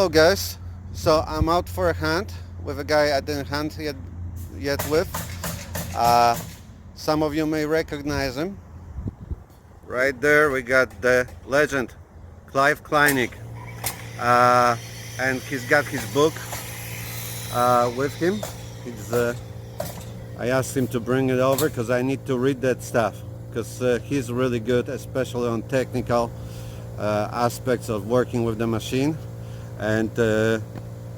Hello guys, so I'm out for a hunt with a guy I didn't hunt yet with. Uh, some of you may recognize him. Right there we got the legend Clive Kleinig, and he's got his book with him. I asked him to bring it over because I need to read that stuff, because he's really good, especially on technical aspects of working with the machine. And so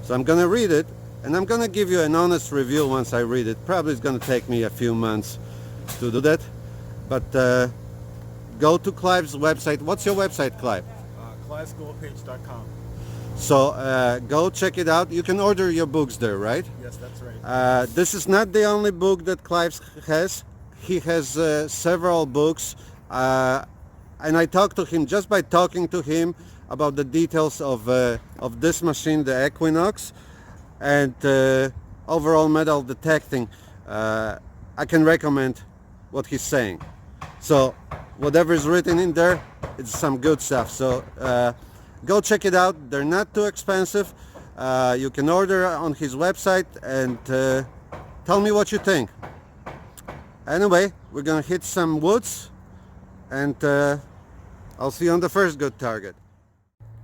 I'm gonna read it, and I'm gonna give you an honest review once I read it. Probably it's gonna take me a few months to do that, but go to Clive's website. What's your website, Clive? CliveSchoolPage.com. So go check it out. You can order your books there, right? Yes, that's right. This is not the only book that Clive has. He has several books, and I talked to him, just by talking to him about the details of this machine, the Equinox, and overall metal detecting. I can recommend what he's saying. So whatever is written in there, it's some good stuff. So go check it out. They're not too expensive. You can order on his website, and tell me what you think. Anyway, we're gonna hit some woods, and I'll see you on the first good target.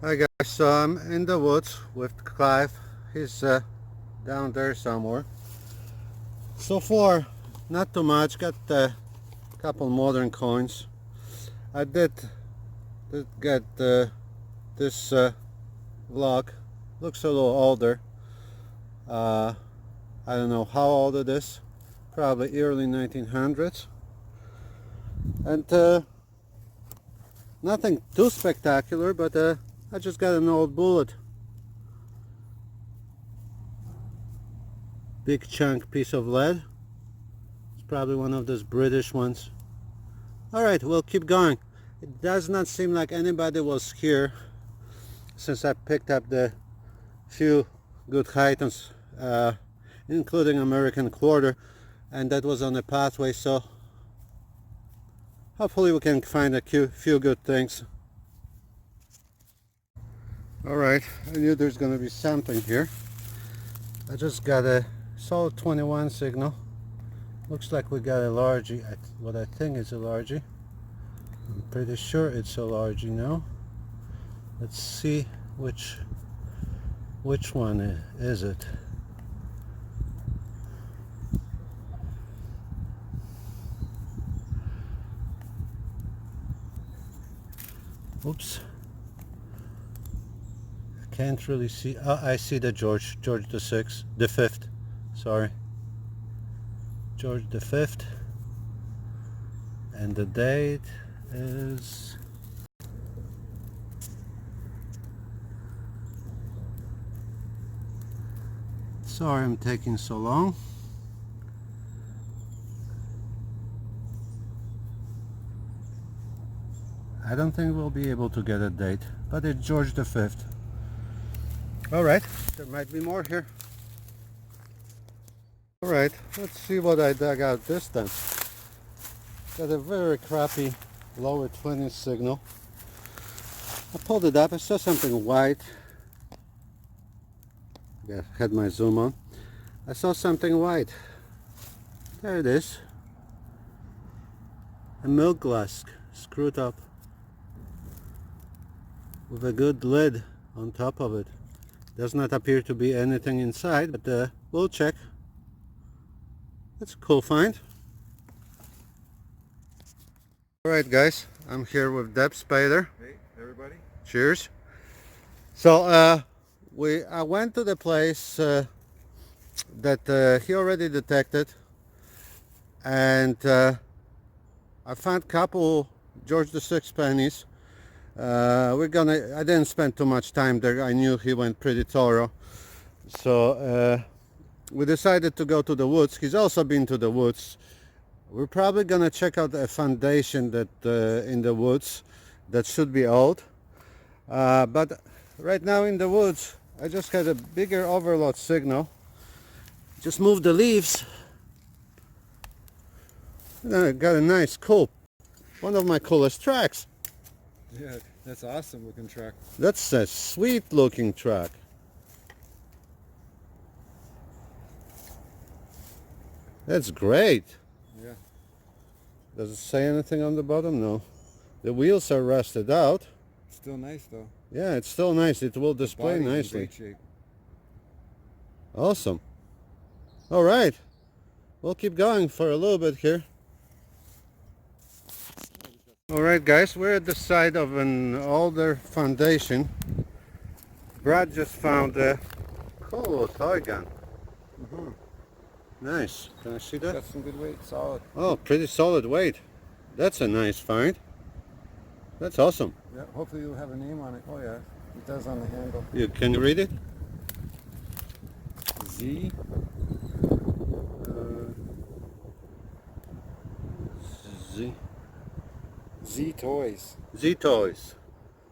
Hi guys, so I'm in the woods with Clive. He's down there somewhere. So far, not too much. Got a couple modern coins. I did get this vlog. Looks a little older. I don't know how old it is. Probably early 1900s. And nothing too spectacular, but I just got an old bullet. Big chunk piece of lead. It's probably one of those British ones. Alright, we'll keep going. It does not seem like anybody was here since I picked up the few good items, including American quarter, and that was on the pathway, so hopefully we can find a few good things. Alright, I knew there's gonna be something here. I just got a solid 21 signal. Looks like we got a largie, what I think is a largie. I'm pretty sure it's a largie now. Let's see which one is it. Oops. Can't really see. Oh, I see the George the Fifth. Sorry, George the Fifth, and the date is sorry I'm taking so long. I don't think we'll be able to get a date, but it's George the Fifth. Alright, there might be more here. Alright, let's see what I dug out this time. Got a very crappy lower 20 signal. I pulled it up, I saw something white. Yeah, had my zoom on. I saw something white. There it is. A milk glass screwed up with a good lid on top of it. Does not appear to be anything inside, but we'll check. That's a cool find. Alright guys, I'm here with Deb Spader. Hey, everybody. Cheers. So I went to the place that he already detected, and I found a couple George VI pennies. I didn't spend too much time there. I knew he went pretty thorough, so we decided to go to the woods. He's also been to the woods. We're probably gonna check out a foundation that in the woods that should be old, but right now in the woods I just had a bigger overload signal. Just moved the leaves, and I got a nice cool, one of my coolest tracks. Yeah, that's awesome looking track. That's a sweet looking track. That's great. Yeah. Does it say anything on the bottom? No. The wheels are rusted out. Still nice though. Yeah, it's still nice. It will display Body's in nicely. great shape. Awesome. All right. We'll keep going for a little bit here. All right, guys, we're at the side of an older foundation. Brad just found a cool toy gun. Nice. Can I see that? Got some good weight, solid. Oh, pretty solid weight. That's a nice find. That's awesome. Yeah, hopefully you'll have a name on it. Oh yeah, it does on the handle. Can you read it? Z. Z. Z Toys. Z Toys.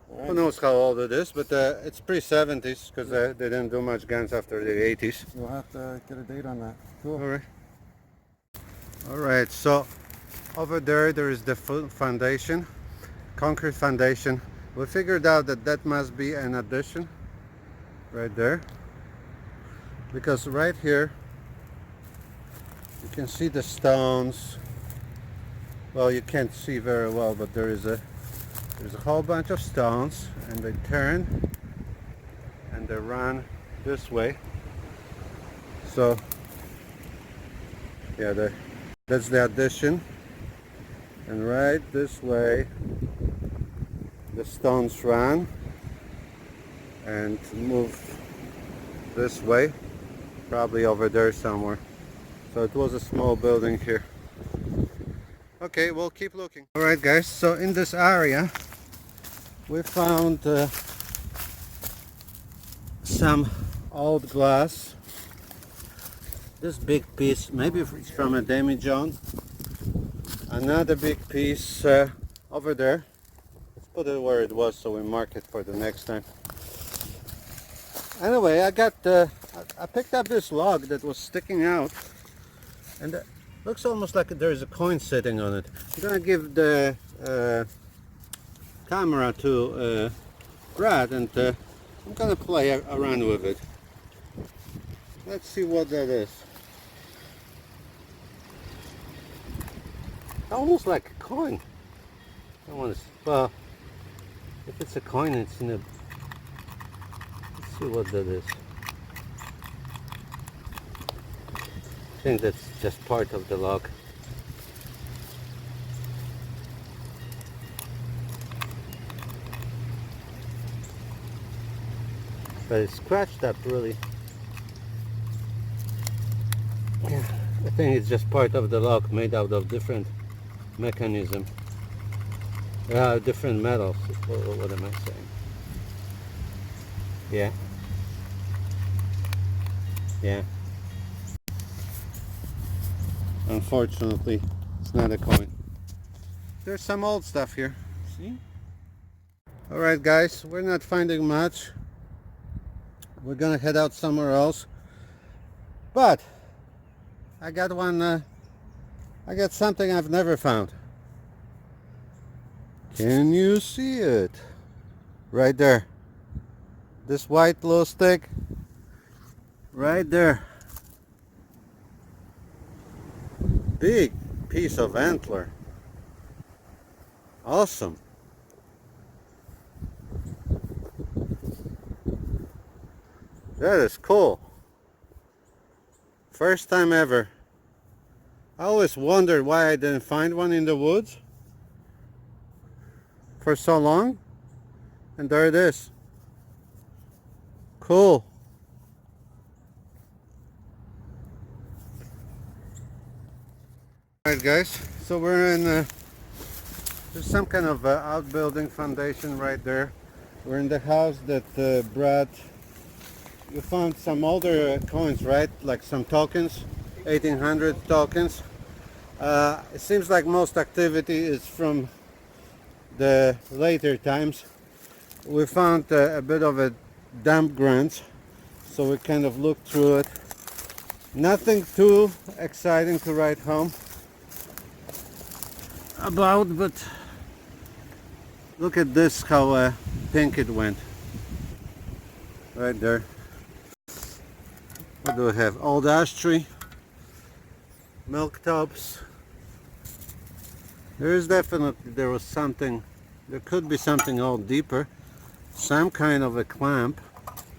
All Who right. knows how old it is, but it's pre-70s because they didn't do much guns after the 80s. You'll have to get a date on that. Cool. All right, so over there is the foundation, concrete foundation. We figured out that must be an addition right there, because right here you can see the stones. Well, you can't see very well, but there's a whole bunch of stones, and they turn and they run this way. So yeah, that's the addition, and right this way the stones run and move this way, probably over there somewhere. So it was a small building here. Okay, we'll keep looking. All right, guys, so in this area we found some old glass. This big piece, maybe it's from a demijohn. Another big piece over there. Let's put it where it was so we mark it for the next time. Anyway, I picked up this log that was sticking out, and it looks almost like there's a coin sitting on it. I'm gonna give the camera to Brad, and I'm gonna play around with it. Let's see what that is. Almost like a coin. I want to. Well, if it's a coin, it's in a. Let's see what that is. I think that's just part of the log. But it's scratched up really. Yeah, I think it's just part of the log made out of different mechanism. Different metals. What am I saying? Yeah. Yeah. Unfortunately, it's not a coin. There's some old stuff here. See? Alright guys, we're not finding much. We're gonna head out somewhere else. But I got I got something I've never found. Can you see it? Right there. This white little stick. Right there. Big piece of antler. Awesome. That is cool. First time ever. I always wondered why I didn't find one in the woods for so long, and there it is. Cool. Alright guys, so we're in there's some kind of outbuilding foundation right there. We're in the house that Brad, you found some older coins, right? Like some tokens, 1800 tokens. It seems like most activity is from the later times. We found a bit of a damp ground, so we kind of looked through it. Nothing too exciting to write home about, but look at this, how pink it went. Right there. What do we have? Old ash tree. milk tubs. There was something, there could be something all deeper, some kind of a clamp.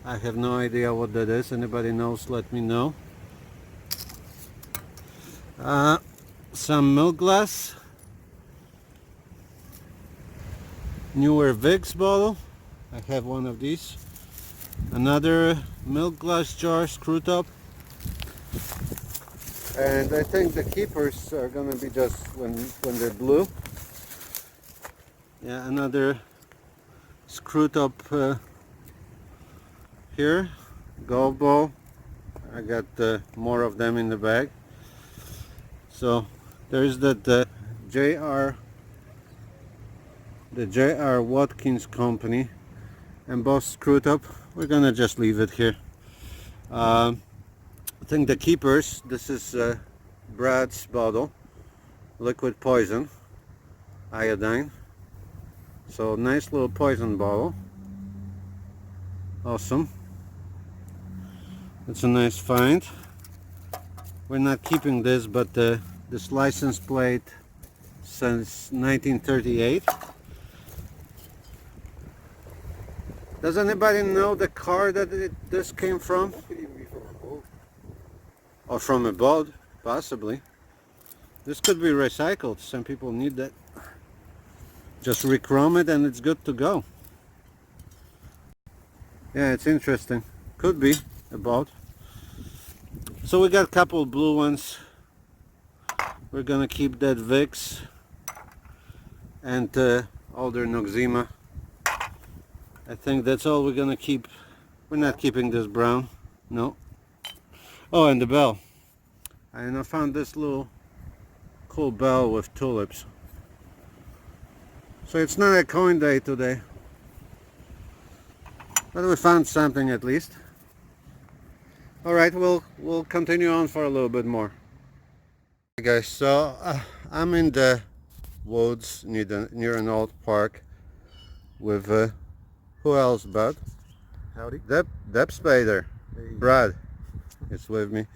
I have no idea what that is. Anybody knows, let me know. Some milk glass, newer Vicks bottle. I have one of these. Another milk glass jar, screw top. And I think the keepers are gonna be just when they're blue. Yeah, another screw top here, golf ball. I got more of them in the bag. So there's that the J.R. Watkins Company embossed screw top. We're gonna just leave it here. I think the keepers, this is Brad's bottle, liquid poison, iodine. So nice little poison bottle. Awesome. It's a nice find. We're not keeping this, but this license plate since 1938. Does anybody know the car that this came from? Could even be from a boat. Or from a boat, possibly. This could be recycled. Some people need that. Just re-chrome it and it's good to go. Yeah, it's interesting. Could be a boat. So we got a couple blue ones. We're gonna keep that Vicks and older Noxzema. I think that's all we're gonna keep. We're not keeping this brown. No. Oh, and the bell. And I found this little cool bell with tulips. So it's not a coin day today. But we found something at least. Alright, we'll continue on for a little bit more. Hey guys, so I'm in the woods near an old park with who else, Bud? Howdy. Deb Spader. Hey. Brad is with me.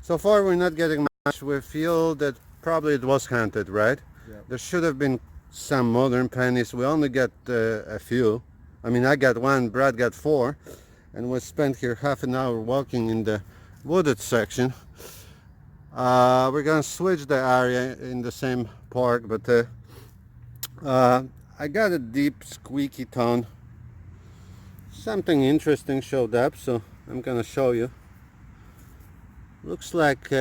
So far we're not getting much. We feel that probably it was hunted, right? Yep. There should have been some modern pennies. We only got a few. I mean, I got one, Brad got four, and we spent here half an hour walking in the wooded section. We're gonna switch the area in the same park, but I got a deep squeaky tone. Something interesting showed up, so I'm gonna show you. Looks like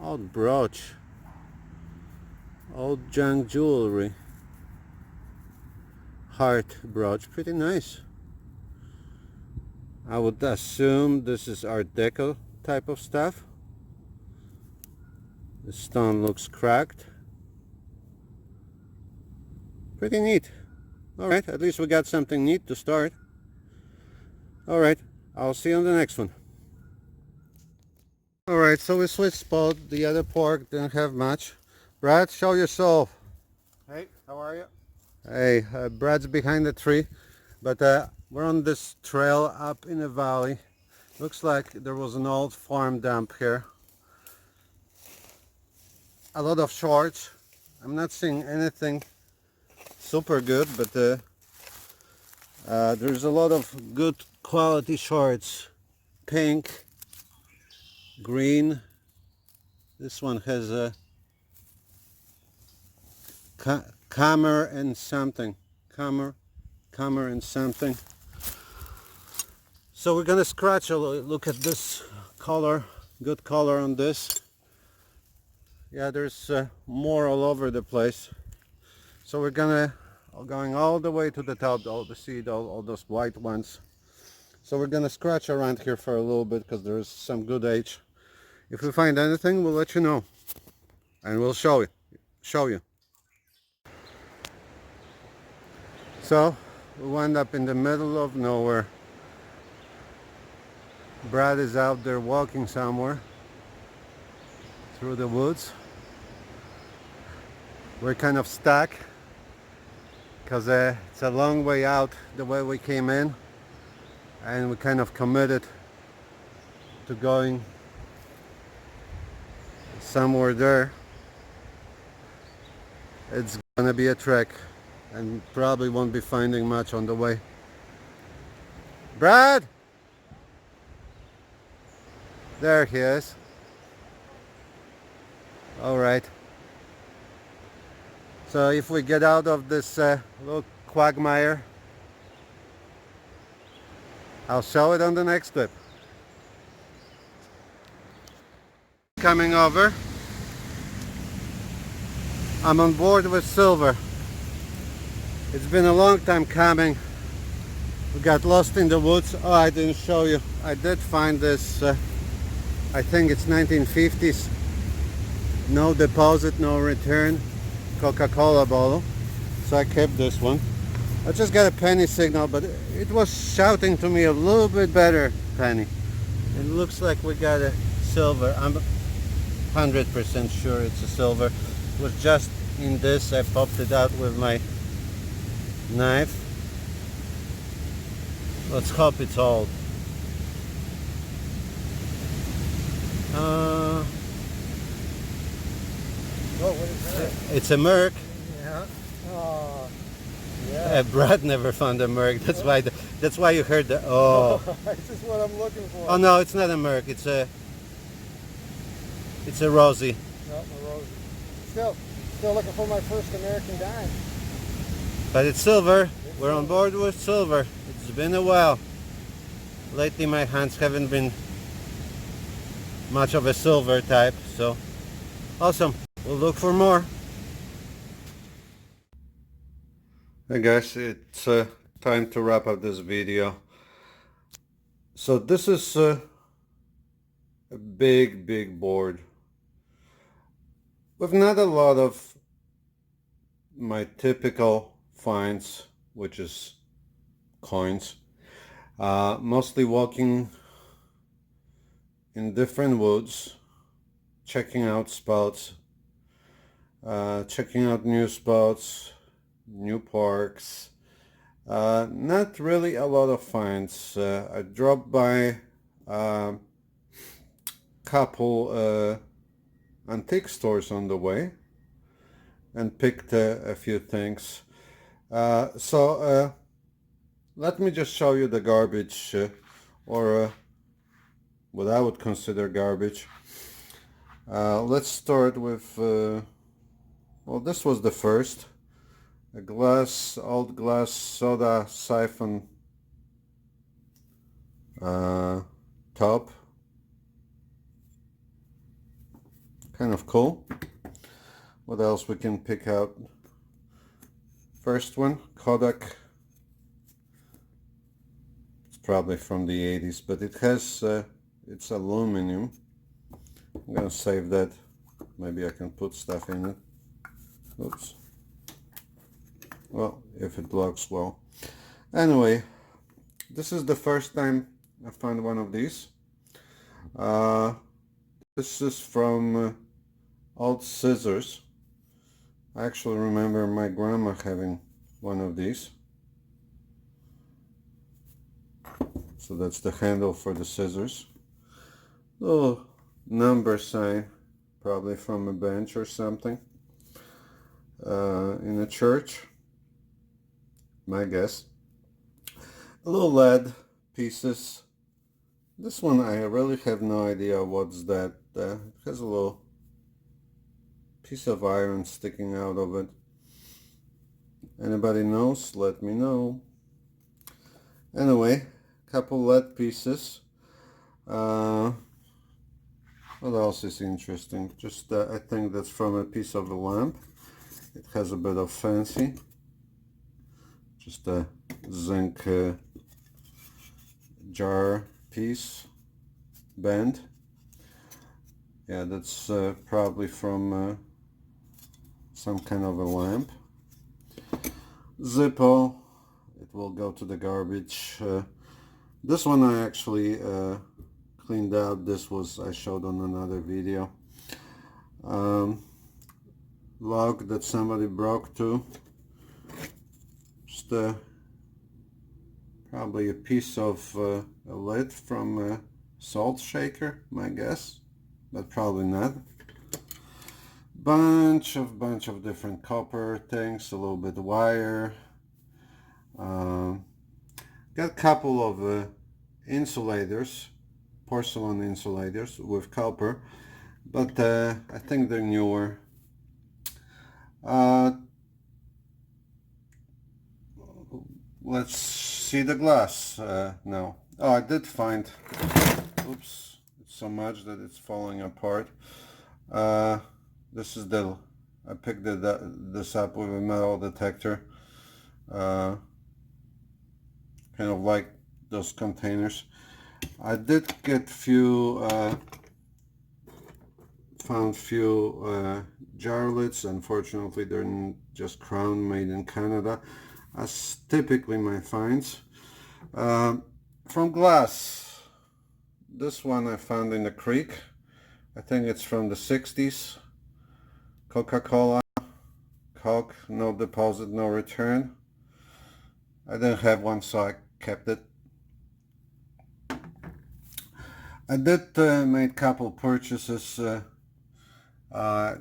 old brooch, old junk jewelry, heart brooch, pretty nice. I would assume this is Art Deco type of stuff. The stone looks cracked. Pretty neat. Alright, at least we got something neat to start. Alright, I'll see you on the next one. Alright, so we switched spot. The other park didn't have much. Brad, show yourself. Hey, how are you? Hey, Brad's behind the tree, but we're on this trail up in a valley. Looks like there was an old farm dump here. A lot of shorts. I'm not seeing anything super good, but there's a lot of good quality shorts. Pink, green. This one has a Camera and something. Camera and something. So we're gonna scratch a look at this color. Good color on this. Yeah, there's more all over the place. So we're going all the way to the top, all those white ones. So we're gonna scratch around here for a little bit because there's some good age. If we find anything, we'll let you know, and we'll show you. So we wound up in the middle of nowhere. Brad is out there walking somewhere through the woods. We're kind of stuck because it's a long way out the way we came in, and we kind of committed to going somewhere there. It's gonna be a trek and probably won't be finding much on the way. Brad! There he is. Alright. So if we get out of this little quagmire, I'll show it on the next clip. Coming over. I'm on board with Silver. It's been a long time coming. We got lost in the woods. Oh, I didn't show you. I did find this, I think it's 1950s. No deposit, no return. Coca-Cola bottle. So I kept this one. I just got a penny signal, but it was shouting to me a little bit better penny. It looks like we got a silver. I'm 100% sure it's a silver. It was just in this. I popped it out with my knife. Let's hope it's old. Oh, what is that? It's a Merc. Yeah. Oh, yeah. Brad never found a Merc. That's why. That's why you heard the oh. This is what I'm looking for. Oh no, it's not a Merc. It's a Rosie. No, a Rosie. Still looking for my first American dime. But it's silver. We're on board with silver. It's been a while. Lately my hands haven't been much of a silver type, so awesome. We'll look for more. Hey guys, it's time to wrap up this video. So this is a big board with not a lot of my typical finds, which is coins. Mostly walking in different woods, checking out spots, checking out new spots, new parks. Not really a lot of finds. I dropped by a couple antique stores on the way and picked a few things. So let me just show you the garbage, or what I would consider garbage. Let's start with, well, this was the first. A old glass soda siphon top. Kind of cool. What else we can pick out? First one, Kodak. It's probably from the 80s, but it has, it's aluminum. I'm gonna save that. Maybe I can put stuff in it. Oops. Well, if it looks well. Anyway, this is the first time I found one of these. This is from old scissors. I actually remember my grandma having one of these. So that's the handle for the scissors. Little number sign, probably from a bench or something. In a church, my guess. A little lead pieces. This one I really have no idea what's that. It has a little piece of iron sticking out of it. Anybody knows? Let me know. Anyway, couple lead pieces. What else is interesting? Just I think that's from a piece of a lamp. It has a bit of fancy. Just a zinc jar piece, bend. Yeah, that's probably from some kind of a lamp. Zippo, it will go to the garbage. This one I actually cleaned out. This was I showed on another video. Log that somebody broke to. Just probably a piece of a lid from a salt shaker, my guess, but probably not. bunch of different copper things, a little bit wire. Got a couple of insulators, porcelain insulators with copper, but I think they're newer. Let's see the glass now. Oh, I did find, oops, it's so much that it's falling apart. This is I picked this up with a metal detector. Kind of like those containers. I did get found few jar lids. Unfortunately, they're just crown made in Canada, as typically my finds. From glass, this one I found in the creek. I think it's from the 60s. Coca-Cola, Coke, no deposit, no return. I didn't have one, so I kept it. I did make a couple purchases. I'm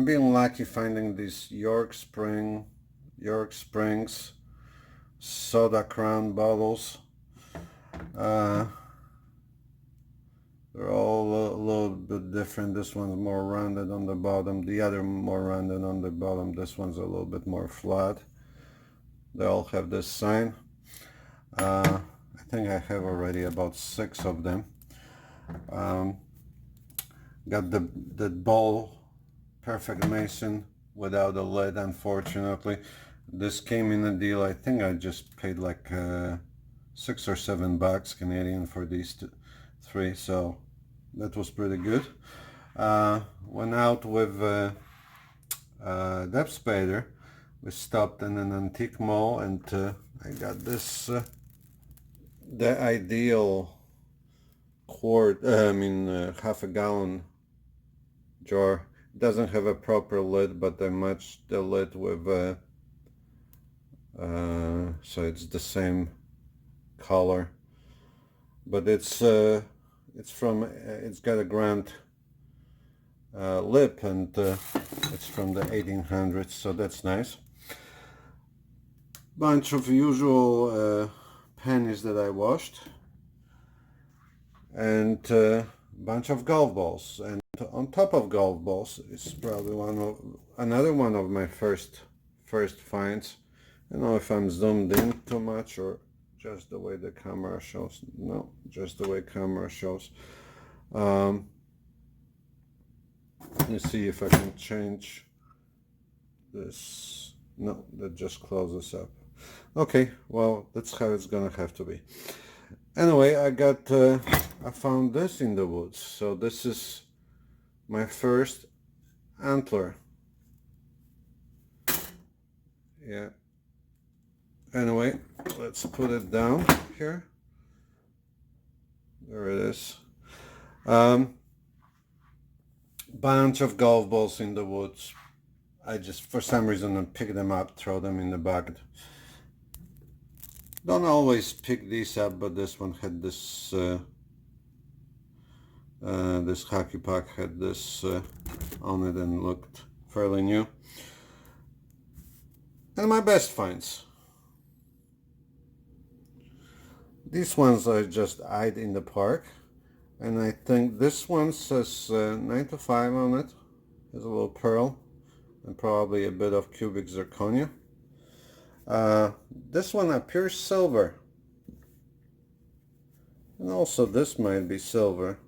being lucky finding these York Springs soda crown bottles. They're all a little bit different. This one's more rounded on the bottom, the other more rounded on the bottom. This one's a little bit more flat. They all have this sign. I think I have already about 6 of them. Got the bowl, Perfect Mason, without a lid, unfortunately. This came in a deal. I think I just paid like $6 or $7 Canadian for these 3, so that was pretty good. Went out with Deb Spader. We stopped in an antique mall, and I got this the ideal half a gallon jar. It doesn't have a proper lid, but I matched the lid with so it's the same color, but it's got a grand lip, and it's from the 1800s, so that's nice. Bunch of usual pennies that I washed, and bunch of golf balls. And on top of golf balls is probably another one of my first finds. I don't know if I'm zoomed in too much or just the way the camera shows. No, just the way camera shows. Let me see if I can change this. No, that just closes up. Okay, well, that's how it's gonna have to be. Anyway, I found this in the woods. So this is my first antler. Yeah. Anyway, let's put it down here. There it is. Bunch of golf balls in the woods. I just, for some reason, I pick them up, throw them in the bucket. Don't always pick these up, but this one had this, this hockey puck had this on it and looked fairly new. And my best finds. These ones I just eyed in the park, and I think this one says 9 to 5 on it. There's a little pearl and probably a bit of cubic zirconia. This one appears silver, and also this might be silver.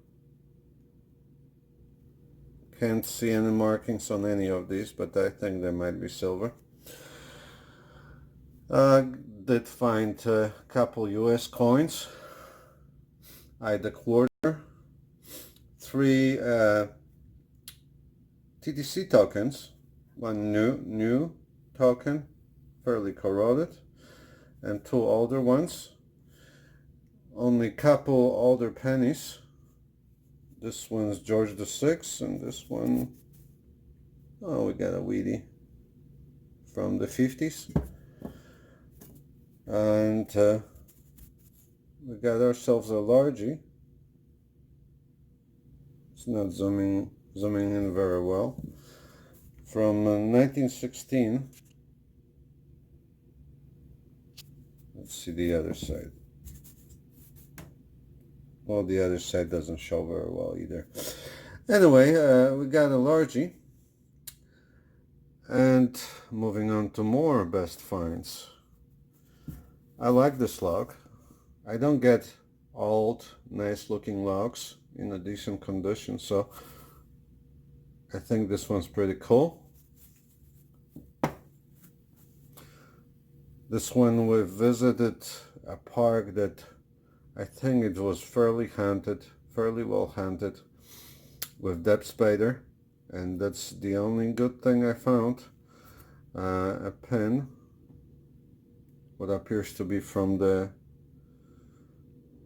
Can't see any markings on any of these, but I think they might be silver. Did find a couple US coins. I had a quarter, 3 TTC tokens, one new token, fairly corroded, and 2 older ones. Only couple older pennies. This one's George VI, and this one, oh, we got a Weedy from the 50s. And we got ourselves a largie. It's not zooming zooming in very well, from 1916. Let's see the other side. Well, the other side doesn't show very well either. Anyway, we got a largie. And moving on to more best finds. I like this log. I don't get old, nice looking logs in a decent condition, so I think this one's pretty cool. This one we visited a park that I think it was fairly haunted, fairly well haunted, with depth spider, and that's the only good thing I found. A pin, what appears to be from the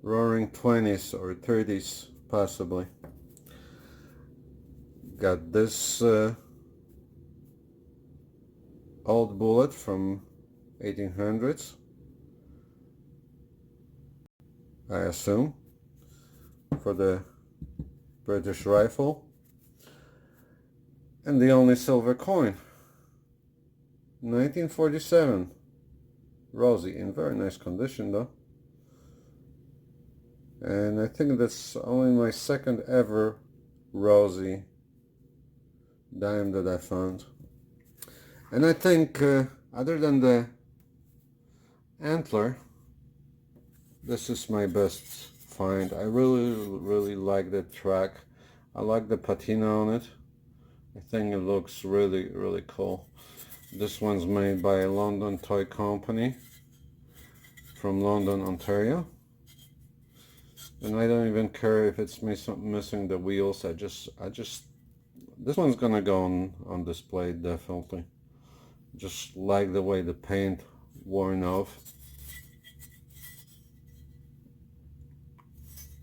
Roaring 20s or 30s possibly. Got this old bullet from 1800s, I assume, for the British rifle, and the only silver coin, 1947, Rosie, in very nice condition though. And I think that's only my second ever Rosie dime that I found. And I think other than the antler, this is my best find. I really like the track. I like the patina on it. I think it looks really cool. This one's made by a London toy company from London, Ontario. And I don't even care if it's missing the wheels. I just this one's gonna go on display definitely. Just like the way the paint worn off.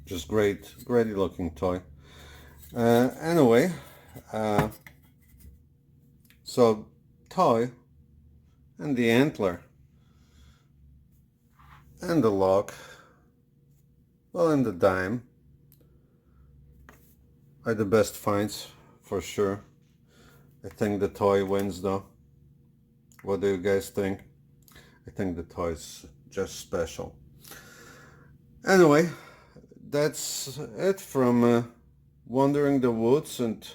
Just great looking toy. Anyway, so toy and the antler and the log, well, and the dime are the best finds for sure. I think the toy wins though. What do you guys think? I think the toy's just special. Anyway, that's it from wandering the woods and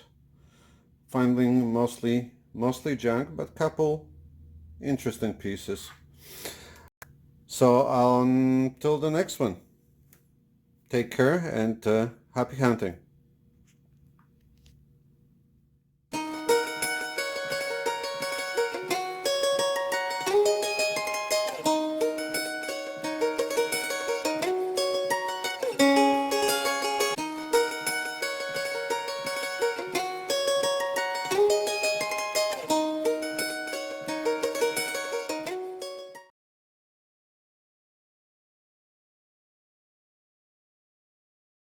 finding mostly junk, but couple interesting pieces. So until the next one, take care and happy hunting.